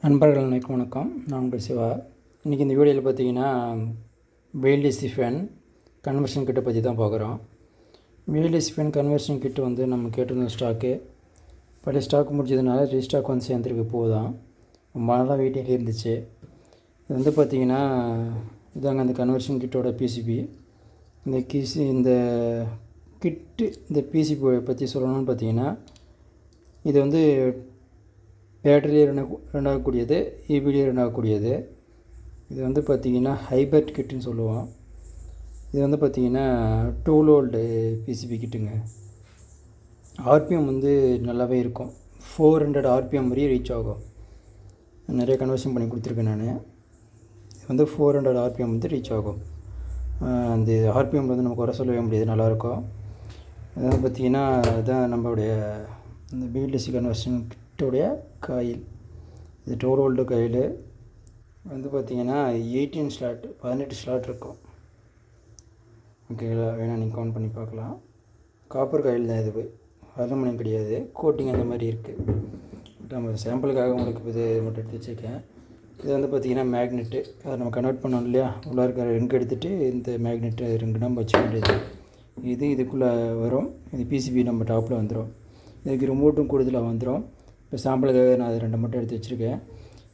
நண்பர்கள் அனைவருக்கும் வணக்கம். நான் உங்கள் சிவா. இன்றைக்கி இந்த வீடியோவில் பார்த்தீங்கன்னா VLDC ஃபேன் கன்வர்ஷன் கிட்டை பற்றி தான் பார்க்குறோம். VLDC ஃபேன் கன்வர்ஷன் கிட்டு வந்து நம்ம கேட்டிருந்த ஸ்டாக்கு பழைய ஸ்டாக் முடிஞ்சதுனால ரீஸ்டாக் வந்து சேர்ந்துருக்கு. போதான் ரொம்ப நாளாக வெயிட்டிங் இருந்துச்சு. இது வந்து பார்த்திங்கன்னா இதாங்க அந்த கன்வர்ஷன் கிட்டோட பிசிபி. இந்த கிட்டு இந்த பிசிபி பற்றி சொல்லணும்னு பார்த்தீங்கன்னா இது வந்து பேட்டரியிலே ரன் ஆகக்கூடியது, EBடியே ரன் ஆகக்கூடியது. இது வந்து பார்த்திங்கன்னா ஹைபர்ட் கிட்டுன்னு சொல்லுவோம். இது வந்து பார்த்திங்கன்னா 12 வோல்ட் பிசிபி கிட்டுங்க. ஆர்பிஎம் வந்து நல்லாவே இருக்கும். 400 ஆர்பிஎம் வரையும் ரீச் ஆகும். நிறைய கன்வர்ஷன் பண்ணி கொடுத்துருக்கேன் நான். இது வந்து 400 ஆர்பிஎம் வந்து ரீச் ஆகும். அந்த ஆர்பிஎம் வந்து நமக்கு வர சொல்லவே முடியாது, நல்லாயிருக்கும். அதாவது பார்த்திங்கன்னா அதுதான் நம்மளுடைய இந்த VLDC கன்வர்ஷன் கிட்டோடைய காயில். இது 12 வோல்ட் காயில் வந்து பார்த்திங்கன்னா 18 ஸ்லாட் 18 ஸ்லாட் இருக்கும். ஓகேங்களா? வேணால் நீங்கள் கவுண்ட் பண்ணி பார்க்கலாம். காப்பர் காயில் தான் இது, அலுமினியம் கிடையாது. கோட்டிங் அந்த மாதிரி இருக்குது. நம்ம சாம்பிளுக்காக உங்களுக்கு இது மட்டும் எடுத்து வச்சுருக்கேன். இது வந்து பார்த்திங்கன்னா மேக்னெட்டு. அதை நம்ம கன்வெர்ட் பண்ணோம் இல்லையா, உள்ளே இருக்கிற ரிங்க் எடுத்துகிட்டு இந்த மேக்னெட்டு ரிங்கு நம்ம வச்சுக்க வேண்டியது. இதுக்குள்ளே வரும். இது பிசிபி நம்ம டாப்பில் வந்துடும். இதுக்கு ரிமோட்டும் கூடுதலாக வந்துடும். இப்போ சாம்பிளுக்காக நான் அது 2 மட்டும் எடுத்து வச்சுருக்கேன்.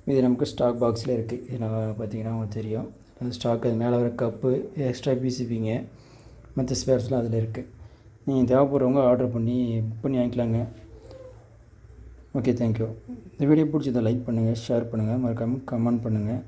இது நமக்கு ஸ்டாக் பாக்ஸில் இருக்குது. இது நான் பார்த்திங்கன்னா உங்களுக்கு தெரியும். அது ஸ்டாக், அது மேலே வர கப்பு, எக்ஸ்ட்ரா பிசிபிங்க, மற்ற ஸ்பேர்ஸ்லாம் அதில் இருக்குது. நீங்கள் தேவைப்படுறவங்க ஆர்டர் பண்ணி புக் பண்ணி வாங்கிக்கலாங்க. Okay, thank you. இந்த வீடியோ பிடிச்சதை லைக் பண்ணுங்கள், ஷேர் பண்ணுங்கள், மறக்காமல் கமெண்ட் பண்ணுங்கள்.